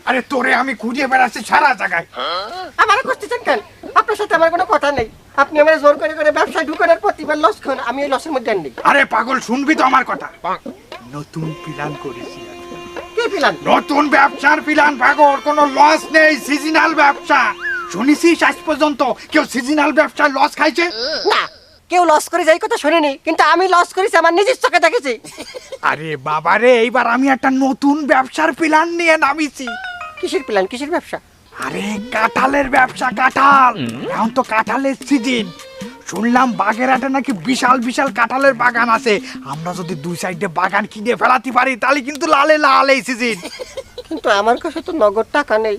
আরে তোরে আমি খুঁজে বেড়াচ্ছি সারা জায়গায়। আমার করতেছেন কেন? আপনার সাথে আমার কোনো কথা নেই। আপনি আমার জোর করে করে ব্যবসায় ঢুকানোর প্রতিবার লস খান, আমি এই লসের মধ্যে নেই। আরে পাগল, শুনবি তো আমার কথা। নতুন প্ল্যান করেছি। কি প্ল্যান? নতুন ব্যবসার প্ল্যান পাগল, কোনো লস নেই, সিজনাল ব্যবসা। শুনেছিস আজ পর্যন্ত কেউ সিজনাল ব্যবসায় লস খাইছে? না, কেউ লস করে যাই কথা শুনিনি, কিন্তু আমি লস করেছি, আমার নিজের চোখে দেখেছি। আরে বাবারে, এইবার আমি একটা নতুন ব্যবসার প্ল্যান নিয়ে নামিছি। কিসের প্ল্যান? কিসের ব্যবসা? আরে কাঁঠালের ব্যবসা। কাঁঠাল, এখন তো কাঁঠালের সিজন। শুনলাম বাগেরহাটে নাকি বিশাল বিশাল কাঁঠালের বাগান আছে। আমরা যদি দুই সাইডে বাগান কিনে ফেলাতে পারি তাহলে কিন্তু লালে লাল এই সিজন। কিন্তু আমার কাছে তো নগদ টাকা নেই।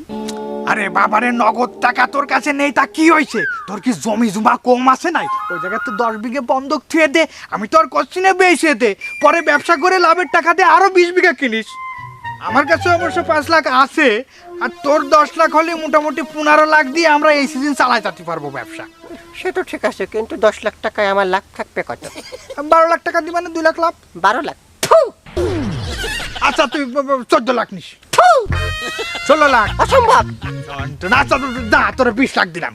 আরে বাবারে, নগদ টাকা তোর কাছে নেই তা কি হয়েছে? তোর কি জমি জমা কম আছে নাই? ওই জায়গায় তো 10 বিঘে বন্ধক থুয়ে দে, আমি তোর কোশ্চিনে বেশি দে, পরে ব্যবসা করে লাভের টাকা দিয়ে আরো 20 বিঘা কিনিস। আমার কাছে অবশ্য 5 লাখ আছে, আর তোর 10 লাখ হলে মোটামুটি 15 লাখ দিয়ে আমরা এই সিজন চালাই যেতে পারবো ব্যবসা। সে তো ঠিক আছে, কিন্তু 10 লাখ টাকায় আমার লাভ থাকবে কত? 12 লাখ টাকা দিবা না 2 লাখ লাভ? 12 লাখ। থু! আচ্ছা তুই 14 লাখ নিস। 16 লাখ? অসম্ভব। আচ্ছা না, তোর 20 লাখ দিলাম।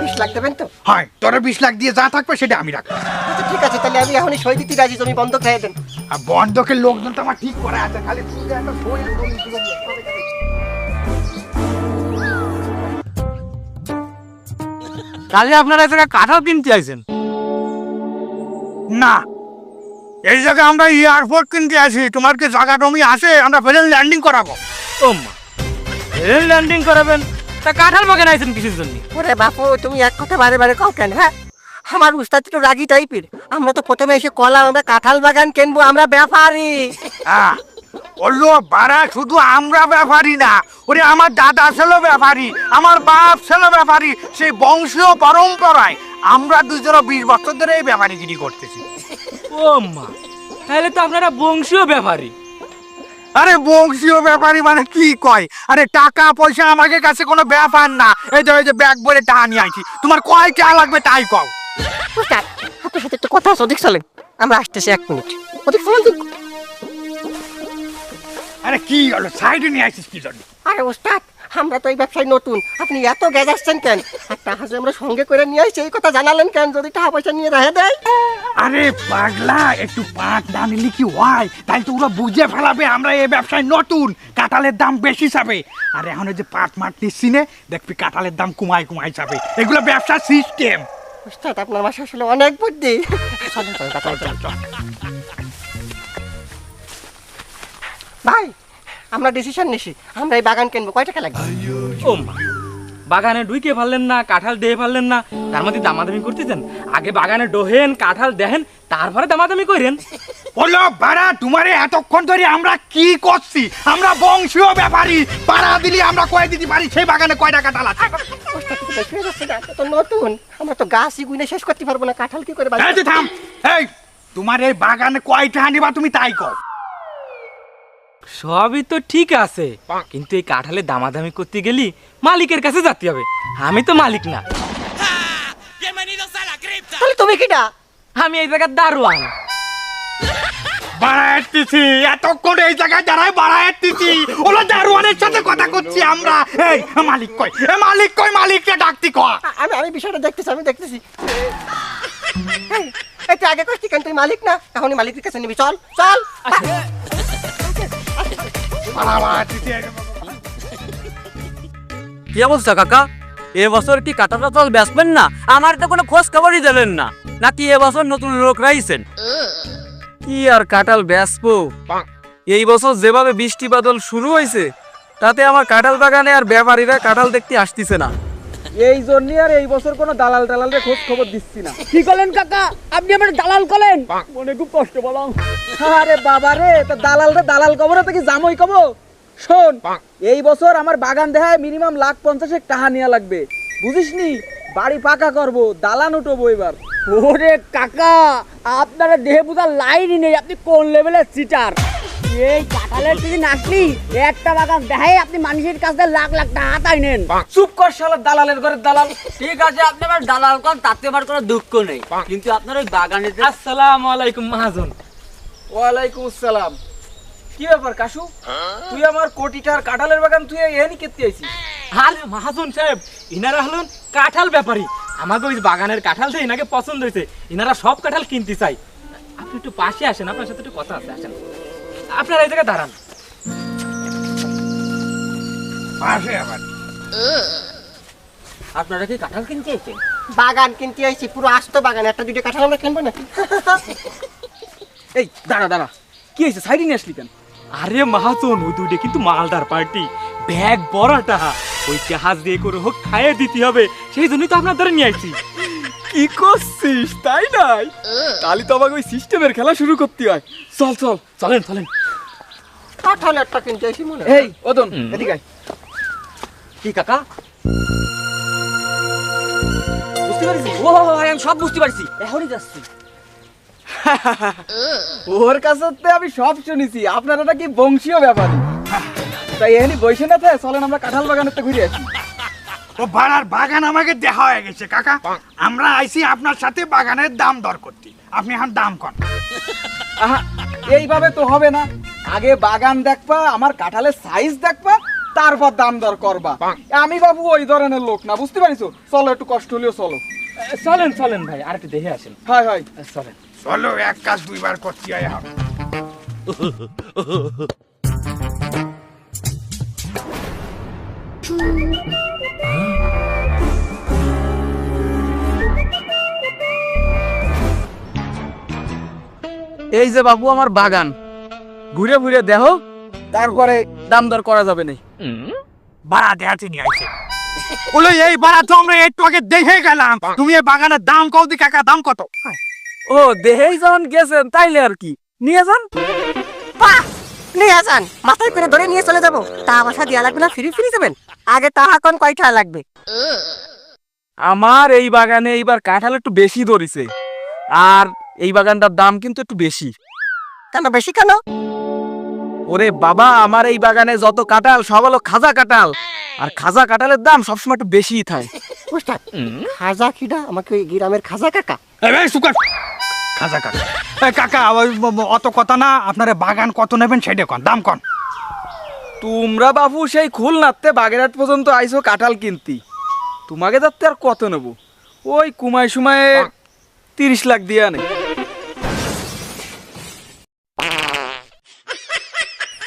20 লাখ দেবেন তো? হয়, তোর 20 লাখ দিয়ে যা থাকবে সেটা আমি রাখবো। আচ্ছা ঠিক আছে, তাহলে আমি এখনই সই দিতে রাজি, তুমি বন্ধ খেয়ে দেন। আর বন্ধকের লোকজন তো আমার ঠিক করে আছে, খালি তুই একটা সই করে দিয়ে। কাজে আপনারা এই জায়গায় কাঁঠাল কিনতে আইছেন? না, এই জায়গায় আমরা এয়ারপোর্ট কিনতে আছি। তোমার কি জায়গা জমি আছে? আমরা প্লেন ল্যান্ডিং করাবো। ও মা, রেল ল্যান্ডিং করাবেন? তা কাঁঠাল বাগান আইছেন কিসের জন্য? ওরে বাপু, তুমি এক কথা বারে বারে কও কেন? হ্যাঁ, আমার উস্তাদ তো রাগী টাইপের। আমরা তো প্রথমে এসে কলা, আমরা কাঁঠাল বাগান কিনবো, আমরা ব্যাপারী। হ্যাঁ, বললো বাড়া, শুধু আমরা ব্যাপারী না, ওরে আমার দাদা ছিল ব্যাপারী, আমার বাপ ছিল ব্যাপারী। সেই বংশীয় পরম্পরায় আমরা দুজনে 20 বছর ধরে এই ব্যাপারীগিরি করতেছি। ও মা, তাহলে তো আপনারা বংশীয় ব্যাপারী। আরে বংশীয় ব্যাপারী মানে কি কয়? আরে টাকা পয়সা আমাদের কাছে কোনো ব্যাপার না। এই যে ব্যাগ ভরে টাকা নিয়ে আইছি, তোমার কয় টাকা লাগবে তাই কও। উস্তাদ, আপনার সাথে একটু কথা আছে, ওদিক চলেন। আমরা আসতেছি 1 মিনিট। ওদিক চলেন তো। আরে কি হলো, সাইডে নিয়ে আইছিস কি জন্য? আরে উস্তাদ, আমরা তো এই ব্যবসায় নতুন, আপনি এত গেজাচ্ছেন কেন? আর টাকা যে আমরা সঙ্গে করে নিয়ে আসছি এই কথা জানালেন কেন? যদি টাকা পয়সা নিয়ে রেখে দেয়? আরে পাগলা, একটু পাট না নিলে কি হয়? তাই তো ওরা বুঝে ফেলাবে আমরা এই ব্যবসায় নতুন, কাঁঠালের দাম বেশি যাবে। আর এখন যে পাট মাট নিচ্ছি নে, দেখবি কাঁঠালের দাম কমাই যাবে। এগুলো ব্যবসার সিস্টেম। উস্তাদ, আপনার বাসা আসলে অনেক বুদ্ধি। চলেন চলেন, কথা বলতে হবে। ভাই, আমরা ডিসিশন নিছি, আমরা এই বাগান কিনবো। কয় টাকা লাগবে? ও মা, বাগানে ঢুকে পারলেন না, কাঁঠাল দিয়ে পারলেন না, তার মধ্যে দামাদামি করতেছেন? আগে বাগানে ডোহেন, কাঁঠাল দেখেন, তারপরে দামাদামি করেন। বলো বাড়া, তোমারে এতক্ষণ ধরে আমরা কি করছি? আমরা বংশীয় ব্যাপারী, পাড়া দিলি আমরা কয়ে দিতে পারি সেই বাগানে কয়টা কাঁঠাল আছে। উস্তাদ, কিন্তু বেশি হয়ে যাচ্ছে না? এটা তো নতুন, আমরা তো গাছই গুনে শেষ করতে পারবো না, কাঁঠাল কি করে এই বাগান? যে থাম, এই তোমার এই বাগানে কয়টা নিবা তুমি তাই কও। সবই তো ঠিক আছে, কিন্তু এই কাঁঠালে দামাদামি করতে গেলি মালিকের কাছে যেতে হবে। আমি তো মালিক না। তাহলে তুমি কিটা? আমি এই জায়গার দারোয়ান। বাড়াইতেছি এতক্ষণ এই জায়গায় দাঁড়ায়, বাড়াইতেছি ওলা দারোয়ানের সাথে কথা করছি আমরা। এই মালিক কই, মালিক কই, মালিককে ডাকতি কয়। আমি বিষয়টা দেখতেছি, আমি দেখতেছি। একটু আগে করছি কেন? তুই মালিক না, এখনই মালিকের কাছে নিবি। চল চল। কি অবস্থা কাকা? এবছর কি কাঁঠাল টাঠাল বেচবেন না? আমার তো কোনো খোঁজ খবরই দিলেন না। নাকি এবছর নতুন লোক রাইছেন? কি আর কাঁঠাল বেচবো, এই বছর যেভাবে বৃষ্টি বাদল শুরু হয়েছে তাতে আমার কাঁঠাল বাগানে আর ব্যাপারীরা কাঁঠাল দেখতে আসতেছে না। এই জন্য আর এই বছর কোনো দালাল টালালের খোঁজ খবর দিচ্ছি না। কি করলেন কাকা? আপনি আমার দালাল করলেন? মনে খুব কষ্ট বললাম। আরে বাবা রে, তা দালাল কবরে তো কি জামই কব? শোন, এই বছর আমার বাগান দেখায় মিনিমাম 1,50,000 টাকা নেওয়া লাগবে, বুঝিস নি? বাড়ি পাকা করবো, দালান উঠবো এবার। ওরে কাকা, আপনারা দেহে বুঝার লাইনই নেই, আপনি কোন লেভেলের চিটার। এই কাঁঠালের যদি নাকলি একটা বাগান দেখায় আপনি মানুষের কাছে লাখ লাখ টাকা হাতাই নেন। চুপ কর শালা, দালালের ঘরের দালাল। ঠিক আছে, আপনি আমার দালাল কর, তাতে আমার কোনো দুঃখ নেই, কিন্তু আপনার ওই বাগানে। আসসালামু আলাইকুম মহাজন। ওয়ালাইকুম আসসালাম। কি ব্যাপার কাশু, তুই আমার কোটিটার কাঁঠালের বাগান তুই এখানে কেটে আইছিস? আরে মহাজন সাহেব, ইনারা হলেন কাঁঠাল ব্যাপারী। আমাকে ওই বাগানের কাঁঠাল থেকে ইনাকে পছন্দ হয়েছে, ইনারা সব কাঁঠাল কিনতে চাই। আপনি একটু পাশে আসেন, আপনার সাথে একটু কথা আছে, আসেন। আপনারা এই জায়গায় দাঁড়ান। পাশে আবার আপনারা কি কাঁঠাল কিনতে এসেছেন? বাগান কিনতে আইছি, পুরো আস্ত বাগান, একটা দুটো কাঁঠাল আমরা কিনবো নাকি? এই দাঁড়া দাঁড়া, কি হয়েছে, সাইডে নিয়ে আসলি কেন? আরে মহাজন, ওই দুইটা কিন্তু মালদার পার্টি, ব্যাগ বড়টা, ওই জাহাজ দিয়ে করে হোক খাইয়ে দিতে হবে, সেই জন্যই তো আপনার ধরে নিয়ে আসছি। কি করছিস তাই নাই? তাহলে তো আমাকে ওই সিস্টেমের খেলা শুরু করতে হয়। চল চল চলেন চলেন। কাঁঠাল একটা কিনতে আইছি মনে হয়। এই ওদন এদিকে আয়। কি কাকা? বুঝতে পারছিস? ও আমি সব বুঝতে পারছি, এখনই যাচ্ছি। ওর কাছে আমি সব শুনেছি, আপনারা নাকি বংশীয় ব্যাপারী। তাই এখানে বসে না থাকে, চলেন আমরা কাঁঠাল বাগানেরটা ঘুরে আসি। ও বাড়ার বাগান আমাকে দেখা হয়ে গেছে কাকা। আমরা আইছি আপনার সাথে বাগানের দাম দর করতে। আপনি এখন দাম কন। আহা, এইভাবে তো হবে না। আগে বাগান দেখবা, আমার কাঁঠালের সাইজ দেখবা, তারপর দাম দর করবা। আমি বাবু ওই ধরনের লোক না, বুঝতে পারিছো? চলো একটু কষ্ট হলেও চলো। চলেন চলেন ভাই, আর একটু দেখে আসেন। হয় হয় চলেন। চলো, এক কাজ দুইবার করতে হয় এখন। এই যে বাবু আমার বাগান, ঘুরে ঘুরে দেখো, তারপরে দাম দর করা যাবে না। বাড়া দেখাতে নিয়ে আইছে। বলো এই বাড়া তো আমরা একটু আগে দেখে গেলাম। তুমি এই বাগানের দাম কও দি কাকা, দাম কত? ও দেহেই যখন গেছেন তাইলে আর কি, নিয়ে যান। বাহ! নিয়ে যান, মাথায় করে ধরে নিয়ে চলে যাবো। টাকা পয়সা দেওয়া লাগবে না, ফ্রি ফ্রি দেবেন? আগে টাকা কোন কয়টা লাগবে? আমার এই বাগানে এইবার কাঁঠাল একটু বেশি ধরেছে, আর এই বাগানটার দাম কিন্তু একটু বেশি। কেন বেশি কেন? ওরে বাবা, আমার এই বাগানে যত কাঁঠাল সব হলো খাজা কাঁঠাল, আর খাজা কাঁঠালের দাম সবসময় একটু বেশিই থাকে। বুঝলেন? খাজা কিডা? আমাকে ওই গ্রামের খাজা কাকা? এই সুকার খাজা কাকা। এই কাকা অত কথা না, আপনার বাগান কত নেবেন সেটা কন, দাম কন। তোমরা বাবু সেই খুলনাতে বাগেরহাট পর্যন্ত আইছো কাঁঠাল কিনতি, তোমাকে যাতে আর কত নেব? ওই কুমায় সুমায় 30 লাখ দিয়ে আনে।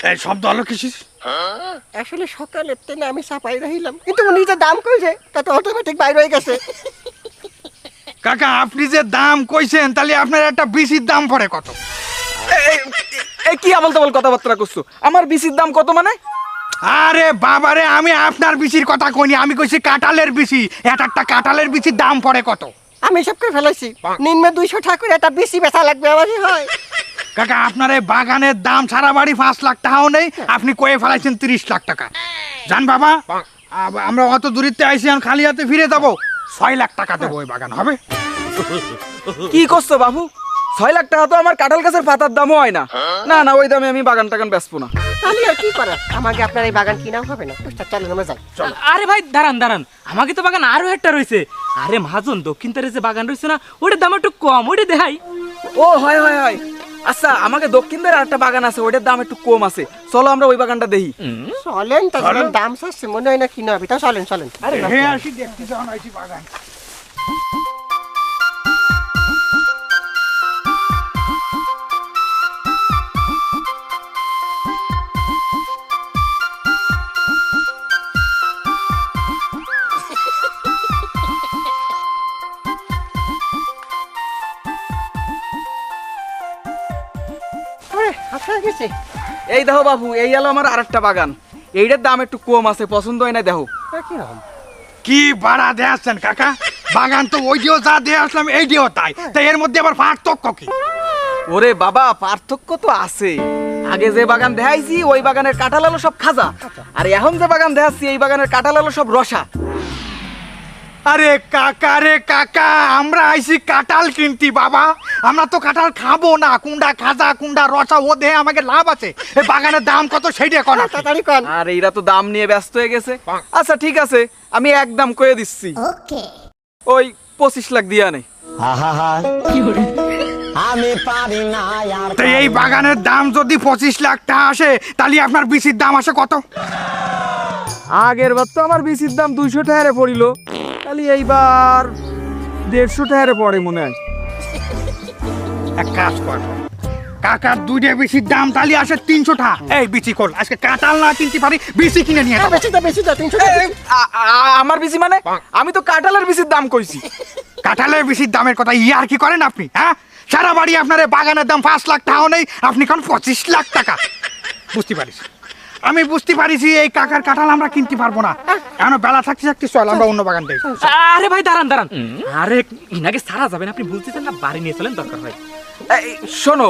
এই শব্দ হলো কিছু? আসলে সকালের ট্রেনে আমি চাপাই রহিলাম, কিন্তু উনি যে দাম কইছে তাতে অটোমেটিক বাইর হয়ে গেছে। কাকা আপনি যে দাম কইছেন, তাহলে আপনার একটা বিসির দাম পড়ে কত? এই কি আবল তাবল কথাবার্তা করছো? আমার বিসির দাম কত মানে? আরে বাবারে, আমি আপনার বিচির কথা কইনি, আমি কইছি কাঁঠালের বিচি। একটা কাঁঠালের বিচির দাম পড়ে কত? আমি সব করে ফেলাইছি, নিম্নে 200 টাকা করে একটা বেশি বেচা লাগবে আমারই হয়। কাকা আপনার এই বাগানের দাম সারা বাড়ি 5 লাখ টাকাও নেই, আপনি কয়ে ফেলাইছেন 30 লাখ টাকা। জান বাবা, আমরা অত দূরিতে আইছি, এখন খালি হাতে ফিরে যাবো। 6 লাখ টাকা দেবো, ওই বাগান হবে? কি করছো বাবু? 6 লাখ টাকা তো আমার কাঁঠাল গাছের পাতার দামও হয় না। না না, ওই দামে আমি বাগান টাগান বেচবো না। তাহলে আর কি করার, আমাকে আপনার এই বাগান কিনাও হবে না। বুঝতে চলেন আমরা যাই। আরে ভাই দাঁড়ান দাঁড়ান, আমাকে তো বাগান আরো একটা রয়েছে। আরে মহাজন, দক্ষিণ তারে যে বাগান রয়েছে না, ওটার দাম একটু কম, ওটা দেখাই। ও হয় হয় হয়, আচ্ছা আমাকে দক্ষিণ দিকে আরেকটা বাগান আছে, ওটার দাম একটু কম আছে, চলো আমরা ওই বাগানটা দেখি। চলেন, তাহলে দাম চাচ্ছে মনে হয় না কিনা হবে, তা চলেন চলেন। আরে হ্যাঁ, আসি দেখতে যখন আইছি বাগান। আচ্ছা গেছে। এই দেখো বাবু, এই হলো আমার আরেকটা বাগান, এইটার দাম একটু কম আছে, পছন্দ হয় না দেখো। কিরকম? কি ভাড়া দিয়ে আসছেন কাকা? বাগান তো ওই দিয়েও যা দিয়ে আসলাম, এই দিয়েও তাই, তাই এর মধ্যে আবার পার্থক্য কি? ওরে বাবা, পার্থক্য তো আছে। আগে যে বাগান দেখাইছি ওই বাগানের কাঁঠাল হলো সব খাজা, আর এখন যে বাগান দেখাচ্ছি এই বাগানের কাঁঠাল হলো সব রসা। আরে কাকা রে কাকা, আমরা আইছি কাঁঠাল কিনতি বাবা, আমরা তো কাঁঠাল খাবো না। কুন্ডা খাজা কুন্ডা রসা, ও দেহে আমাকে লাভ আছে। এই বাগানের দাম কত সেইটা কোন? তাড়াতাড়ি কোন। আর এইরা তো দাম নিয়ে ব্যস্ত হয়ে গেছে। আচ্ছা ঠিক আছে, আমি একদম কয়ে দিচ্ছি, ওই 25 লাখ দিয়ে আনে। তো এই বাগানের দাম যদি 25 লাখ টাকা আসে তাহলে আপনার বিচির দাম আসে কত? আগের বার তো আমার বিচির দাম 200 টাকারে পড়িল, তাহলে এইবার 150 টাকারে পড়ে মনে হয়। এক কাজ কর, কাকার দুইটা বিচির দাম তাহলে আসে 300 টাকা। এই বিচি কল, আজকে কাঁঠাল না কিনতে পারি, বিচি কিনে নিয়ে যাবো। বেশি দাও 300 আমার বিচি মানে? আমি তো কাঁঠালের বিচির দাম কইছি। কাঁঠালের বিচির দামের কথা ইয়ার কি করেন আপনি? হ্যাঁ, সারা বাড়ি আপনার এই বাগানের দাম 5 লাখ টাকাও নেই, আপনি কোন 25 লাখ টাকা? বুঝতে পারিস, আমি বুঝতে পারিছি এই কাকার কাঁঠাল আমরা কিনতে পারবো না। এখন বেলা থাকতে থাকতে চল আমরা অন্য বাগান দেই। আরে ভাই দাঁড়ান দাঁড়ান, আরে ইনাকে সারা যাবেন, আপনি বুঝতেছেন না, বাড়ি নিয়ে চলেন দরকার হয়। শোনো,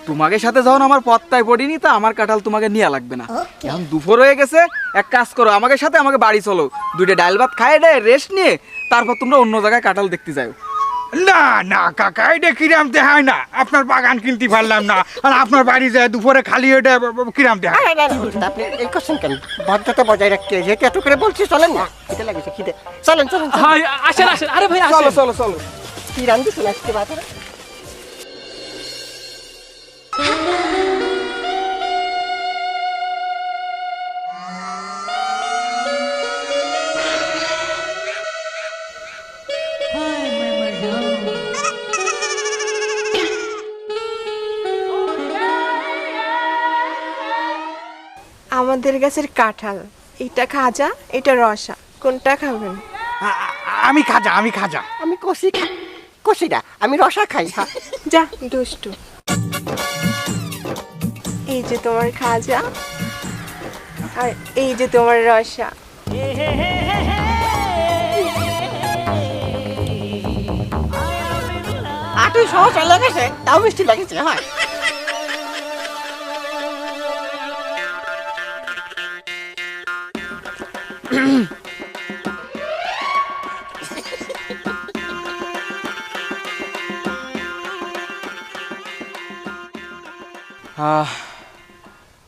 তোমাকে সাথে যখন আমার পত্তায় পড়িনি তা আমার কাঁঠাল তোমাকে নিয়ে লাগবে না। এখন দুপুর হয়ে গেছে, এক কাজ করো, আমাকে সাথে আমাকে বাড়ি চলো, দুইটা ডাল ভাত খাই দে, রেস্ট নিয়ে তারপর তোমরা অন্য জায়গায় কাঁঠাল দেখতে যাও। না না কাকা, এটা কিরাম দেখায় না, আপনার বাগান কিনতে পারলাম না আর আপনার বাড়ি যায় দুপুরে খালি এটা কিরাম দেখায়। আপনি এই কোশ্চেন কেন? ভদ্রতা বজায় রাখতে যেহেতু এত করে বলছি, চলেন না, খিদে লাগেছে, খিদে, চলেন চলেন। হাই আসেন আসেন, আরে ভাই চলো আসেন। চলো চলো। কি রান্ধেছেন আজকে বাজারে? আমাদের গাছের কাঁঠাল, এটা খাজা, এটা রসা, কোনটা খাবেন? আমি খাজা, আমি খাজা। আমি কষি না, আমি রসা খাই। হ্যাঁ, যা দুষ্টু। এই যে তোমার খাজা আর এই যে তোমার রসা। আটু সহজ লেগেছে, তাও মিষ্টি লেগেছে। হয়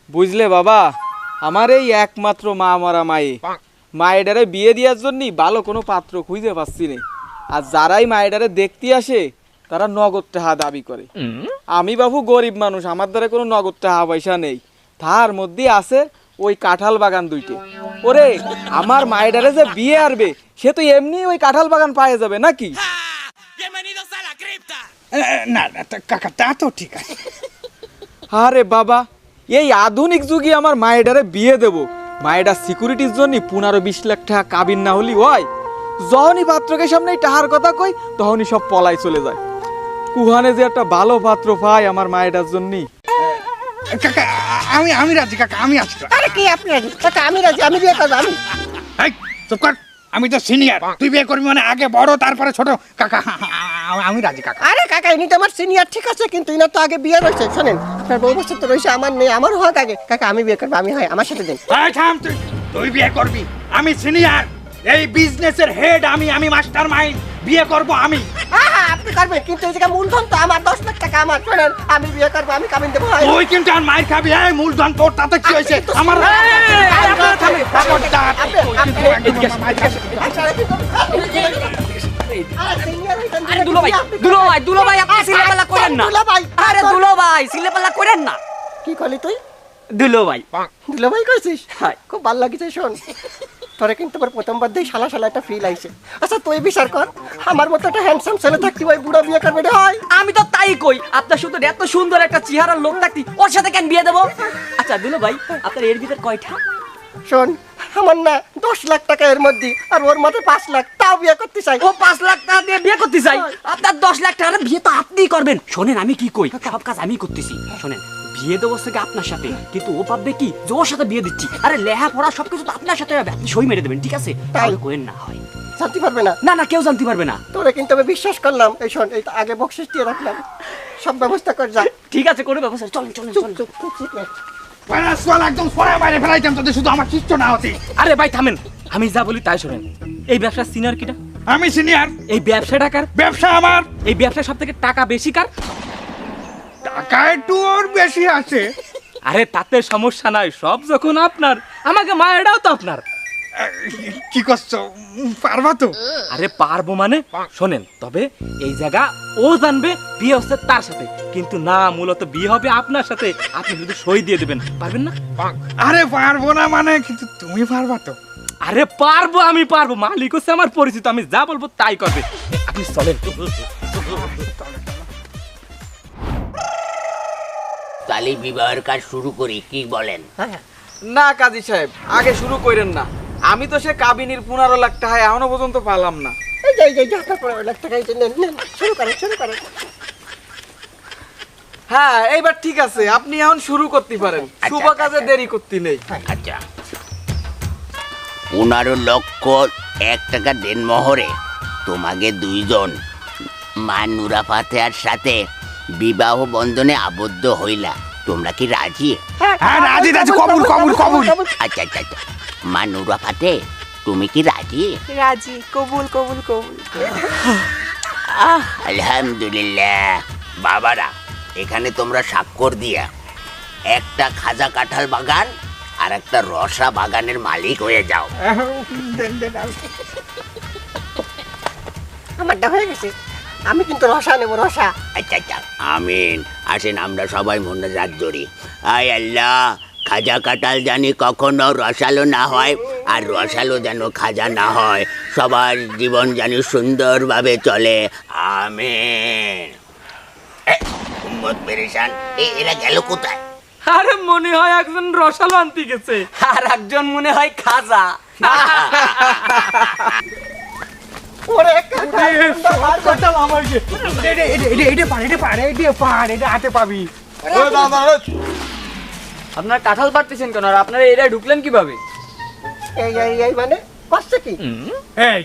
বুঝলে বাবা, আমার এই একমাত্র মা মরা মায়েডারে বিয়ে দেওয়ার জন্য ভালো কোনো পাত্র খুঁজে পাচ্ছি না। আর যারাই মায়েডারে দেখতে আসে তারা নগদ টাকা দাবি করে। আমি বাবু গরিব মানুষ, আমার দ্বারা কোনো নগদ টাকা পয়সা নেই, তার মধ্যে আছে ওই কাঁঠাল বাগান দুইটে। ওরে আমার মায়েডারে যে বিয়ে আরবে সে তো এমনি ওই কাঁঠাল বাগান পায়ে যাবে নাকি? না না কাকা, তা তো ঠিক আছে। আরে বাবা, এই আধুনিক যুগে আমার মায়েডারে বিয়ে দেব, মায়েডার সিকিউরিটির জন্য 15-20 লাখ টাকা কাবিন না হলি হয়। যখনই পাত্রকে সামনে টাহার কথা কই তখনই সব পলাই চলে যায়। কুহানে যে একটা ভালো পাত্র পাই আমার মায়েডার জন্য। কাকা আমি রাজি, কাকা আমি আছি। আরে কি আপনি রাজি? কাকা আমি রাজি, আমি বিয়ে করবো। আমি এই চুপ কর, আমি তো সিনিয়র, তুই বিয়ে করবি মানে আগে বড় তারপরে ছোট। কাকা আমি রাজি কাকা। আরে কাকা, ইনি তো আমার সিনিয়র, ঠিক আছে, কিন্তু ইনার তো আগে বিয়ে রয়েছে। শোনেন, আপনার বউ বছর তো রয়েছে, আমার নেই, আমার হোক আগে। কাকা আমি বিয়ে করবো, আমি হয়, আমার সাথে দিন। এই থাম, তুই বিয়ে করবি, আমি সিনিয়র, এই বিজনেসের হেড আমি মাস্টার মাইন্ড, বিয়ে করব আমি। আপনি করবেন, কিন্তু এই জায়গায় মূলধন তো আমার, 10 লাখ টাকা আমার। শোনেন, আমি বিয়ে করবো, আমি কাবিন দেবো। তুই কিন্তু আর মাইর খাবি। এই মূলধন তোর, তাতে কি হয়েছে? আমার দুলো ভাই আপনি সিলেপালা করেন না। আরে দুলো ভাই সিলেপালা করেন না। কি করলি তুই? দুলো ভাই দিলো ভাই করছিস? খুব ভালো লাগছে। শোন, তোরে কিন্তু আমার প্রথমবার দিয়ে শালা শালা একটা ফিল আইছে। আচ্ছা তুই বিচার কর, আমার মতো একটা হ্যান্ডসাম ছেলে থাকতে ওই বুড়া বিয়ে করবে রে? হয় আমি তো তাই কই, আপনার শুধু এত সুন্দর একটা চেহারার লোক থাকতি ওর সাথে কেন বিয়ে দেবো? আচ্ছা দুলো ভাই, আপনার এর ভিতর কয়টা? শোন, আমার না 10 লাখ টাকা এর মধ্যে, আর ওর মধ্যে 5 লাখ, তাও বিয়ে করতে চাই। ও 5 লাখ টাকা দিয়ে বিয়ে করতে চাই, আপনার 10 লাখ টাকার বিয়ে তো আপনিই করবেন। শোনেন আমি কি কই, সব কাজ আমি করতেছি। শোনেন, বিয়ে দেবো থেকে আপনার সাথে, কিন্তু ও ভাববে কি যে ওর সাথে বিয়ে দিচ্ছি। আরে লেহা পড়া সবকিছু তো আপনার সাথে হবে, আপনি সই মেরে দেবেন, ঠিক আছে? তাহলে কোয়েন না হয়, জানতে পারবে না। না না কেউ জানতে পারবে না। তোরে কিন্তু আমি বিশ্বাস করলাম। এই শোন, এই আগে বকশিস দিয়ে রাখলাম, সব ব্যবস্থা কর যা। ঠিক আছে, করে ব্যবস্থা। চলেন চলেন চুপ চলেন। চুপ চুপ না। একদম সরে বাইরে ফেলাইতাম যদি শুধু আমার শিষ্য না হতি। আরে ভাই থামেন, আমি যা বলি তাই শোনেন। এই ব্যবসার সিনিয়র কিটা? আমি সিনিয়র। এই ব্যবসা টাকার ব্যবসা আমার। এই ব্যবসা সব থেকে টাকা বেশি কার? টাকা একটু ওর বেশি আছে। আরে তাতে সমস্যা নাই, সব যখন আপনার, আমাকে মায়েরাও তো আপনার। কি করছো, পারবা তো? আরে পারবো মানে শোনেন, তবে এই জায়গা ও জানবে বিয়ে হচ্ছে তার সাথে, কিন্তু না, মূলত বিয়ে হবে আপনার সাথে। আপনি শুধু সই দিয়ে দেবেন, পারবেন না? আরে পারবো না মানে, কিন্তু তুমি পারবা তো? আরে পারবো, আমি পারবো, মালিক হচ্ছে আমার পরিচিত, আমি যা বলবো তাই করবে। আপনি চলেন। তাহলে বিবাহের কাজ শুরু করি, কি বলেন? না কাজী সাহেব, আগে শুরু করেন না। আমি তো সে কাবিনীর 15 লাখ টাকা এখনো পর্যন্ত পালাম না। এই যে আপনার 15 লাখ টাকা এই যে নেন, নেন, শুরু করেন। হ্যাঁ, এইবার ঠিক আছে, আপনি এখন শুরু করতে পারেন। শুভ কাজে দেরি করতে নেই। আচ্ছা, 15,01,000 টাকা দেনমোহরে তোমাকে দুইজন মা নুরা ফাতেহার সাথে বিবাহ বন্ধনে আবদ্ধ হইলা। তোমরা কি রাজি? হ্যাঁ রাজি, কবুল। আচ্ছা, মা নুরা ফাতে, তুমি কি রাজি? রাজি, কবুল কবুল কবুল। আলহামদুলিল্লাহ। বাবারা, এখানে তোমরা স্বাক্ষর দিয়া একটা খাজা কাঁঠাল বাগান আর একটা রসা বাগানের মালিক হয়ে যাও। আমারটা হয়ে গেছে, আমি কিন্তু রসা নেবো, রসা। আচ্ছা, আমিন। আসেন আমরা সবাই মনে রাত ধরি। আয় আল্লাহ, খাজা কাঁঠাল জানি কখনো রসালো না হয়, আর রসালো যেন খাজা না হয়। সবার জীবন জানি সুন্দরভাবে চলে। আমিন। উম্মত পেরেশান, এরা গেল কোথায়? আরে মনে হয় একজন রসালো আনতে গেছে, আর একজন মনে হয় খাজা। ওরে কাঁঠাল, আমাকে এটা হাতে পাবি। আপনারা কাঁঠাল পাড়তেছেন কেন, আর আপনারা এরিয়ায় ঢুকলেন কিভাবে? এই মানে কষ্ট কি? এই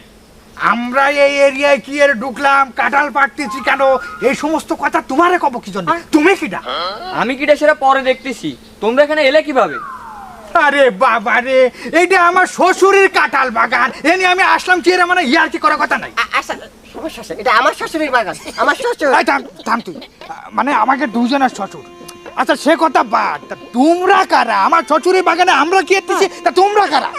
আমরা এই এরিয়ায় কি এর ঢুকলাম, কাঁঠাল পাড়তেছি কেন, এই সমস্ত কথা তোমারে কব কি জন্য? তুমি কিটা? আমি কিটা সেটা পরে দেখতেছি, তোমরা এখানে এলে কিভাবে? আরে বাবা রে, এইটা আমার শ্বশুরের কাঁঠাল বাগান, এ নিয়ে আমি আসলাম কি এর মানে ইয়ার কি করার কথা নাই। আচ্ছা, সমস্যা আছে, এটা আমার শ্বশুরের বাগান, আমার শ্বশুর। এই থাম তুই, মানে আমাকে দুজনের শ্বশুর। আচ্ছা সে কথা বাদ, তা তোমরা কারা? আমার শ্বশুরের বাগানে আমরা কি এসেছি, তা তোমরা কারা?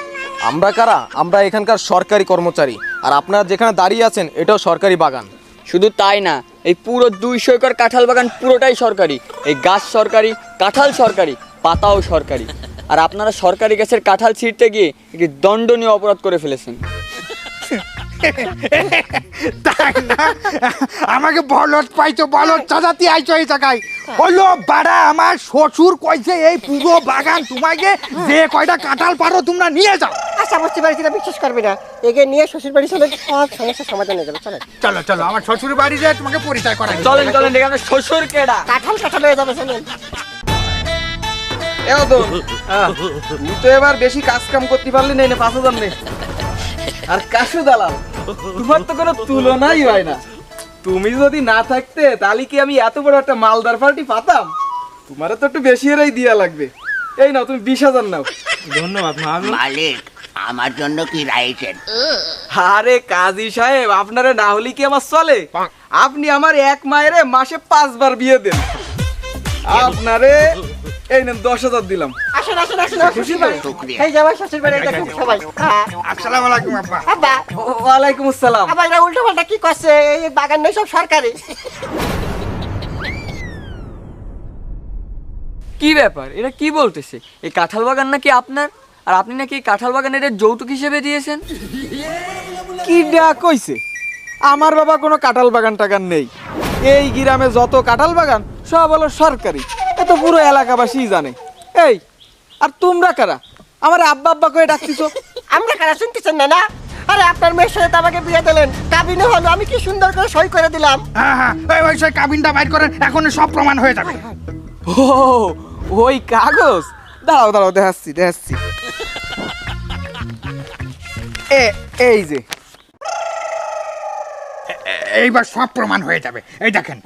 আমরা কারা? আমরা এখানকার সরকারি কর্মচারী, আর আপনারা যেখানে দাঁড়িয়ে আছেন এটাও সরকারি বাগান। শুধু তাই না, এই পুরো 200 একর কাঁঠাল বাগান পুরোটাই সরকারি। এই গাছ সরকারি, কাঁঠাল সরকারি, পাতাও সরকারি। আর আপনারা সরকারি গাছের কাঁঠাল ছিঁড়তে গিয়ে একটি দণ্ডনীয় অপরাধ করে ফেলেছেন। তাই না? আমাকে বলত পাইছো, বলত চাচাতি আইছো এই জায়গায়। হলো বাড়া, আমার শ্বশুর কইছে এই পুরো বাগান তোমাকে যে কয়টা কাঁঠাল পারো তোমরা নিয়ে যাও। আচ্ছা, বুঝতে পারছি না, বিশ্বাস করবি না, এগে নিয়ে শ্বশুর বাড়ি চলে, সব সমস্যার সমাধান হয়ে যাবে। চলো আমার শ্বশুর বাড়ি যে তোমাকে পরিচয় করাই। চলেন এখানে শ্বশুর কেডা? কাঁঠাল হয়ে যাবে, চলেন। এও তো তুই তো এবার বেশি কাজ কাম করতে পারলি না, 5,000 নে। আর কাশু দালাল, তোমার তো কোনো তুলনাই হয় না। তুমি যদি না থাকতে তাহলে কি আমি এত বড় একটা মালদার পার্টি পাতাম? তোমারও তো একটু বেশি এরাই দিয়া লাগবে। এই নাও, তুমি 20,000 নাও। ধন্যবাদ মামুন। মালিক, আমার জন্য কি রাইছেন? আরে কাজী সাহেব, আপনারে না হলে কি আমার চলে? আপনি আমার এক মায়েরে মাসে 5 বার বিয়ে দেন। আপনারে এই নেন 10,000 দিলাম। আসেন, শ্বশুর বাড়ি। এই যে আমার শ্বশুর বাড়ি, এটা খুব সবাই। আসসালামু আলাইকুম আব্বা। আব্বা, ওয়ালাইকুম আসসালাম। আবার এরা উল্টো পাল্টা কি করছে? এই বাগান নয়, সব সরকারি। কি ব্যাপার, এটা কি বলতেছে? এই কাঁঠাল বাগান নাকি আপনার, আর আপনি নাকি এই কাঁঠাল বাগান এটা যৌতুক হিসেবে দিয়েছেন? কি কইছে? আমার বাবা কোনো কাঁঠাল বাগান টাগান নেই। এই গ্রামে যত কাঁঠাল বাগান সব হলো সরকারি, এ তো পুরো এলাকাবাসী জানে। এই, আর তোমরা কারা? আমার আব্বা আব্বা করে ডাকতেছো? আমরা কারা শুনতেছেন না? আরে আপনার মেয়ের সাথে তো আমাকে বিয়ে দিলেন, কাবিনও হলো, আমি কি সুন্দর করে সই করে দিলাম। হ্যাঁ, ওই সেই কাবিনটা বাইর করেন, এখন সব প্রমাণ হয়ে যাবে। ও, ওই কাগজ? দাঁড়াও দেখাচ্ছি। এই যে, এইবার সব প্রমাণ হয়ে যাবে। এই দেখেন,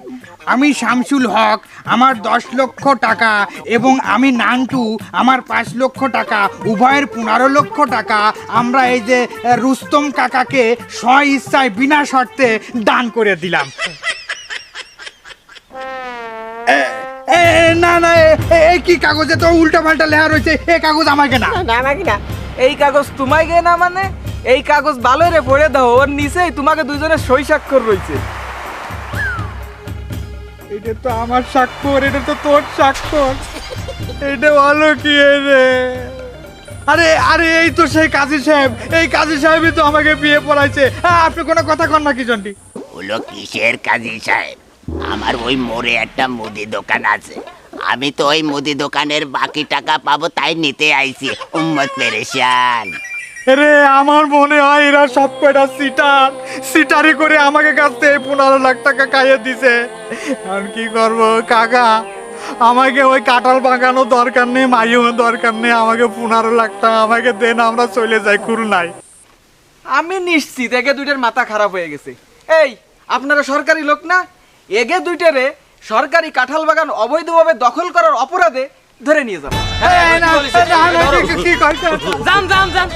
আমি শামসুল হক, আমার 10 লক্ষ টাকা, এবং আমি নান্টু, আমার 5 লক্ষ টাকা, উভয়ের 15 লক্ষ টাকা আমরা এই যে রুস্তম কাকাকে স্ব ইচ্ছায় বিনা শর্তে দান করে দিলাম। না, এই কি কাগজে তো উল্টা পাল্টা লেখা রয়েছে, এই কাগজ আমাকে না। না, আমাকে না, এই কাগজ তোমায় গে না মানে এই কাগজ ভালো রে পড়ে দাও, ওর নিচেই তোমাকে দুইজনের সই স্বাক্ষর রয়েছে। এটা তো আমার স্বাক্ষর, এটা তো তোর স্বাক্ষর, এটা ভালো কি রে? আরে আরে এই তো সেই কাজী সাহেব, এই কাজী সাহেবই তো আমাকে বিয়ে পড়াইছে। হ্যাঁ, আপনি কোনো কথা কন না কি জন্টি? হলো কিসের কাজী সাহেব? আমার ওই মোড়ে একটা মুদি দোকান আছে, আমি তো ওই মুদি দোকানের বাকি টাকা পাবো তাই নিতে আইছি। উম্মত পেরেশান। রে আমার মনে হয় এরা সব কয়টা সিটারি করে আমাকে কাছ থেকে 15 লাখ টাকা খাইয়ে দিছে। আর কি করব কাকা, আমাকে ওই কাঁঠাল বাগানো দরকার নেই, মাইও দরকার নেই, আমাকে 15 লাখ টাকা আমাকে দেন, আমরা চলে যাই খুলনায়। আমি নিশ্চিত এগে দুইটার মাথা খারাপ হয়ে গেছে। এই আপনারা সরকারি লোক না? এগে দুইটারে সরকারি কাঁঠাল বাগান অবৈধভাবে দখল করার অপরাধে ধরে নিয়ে যাবো। এই না, কি কইছে? যান যান যান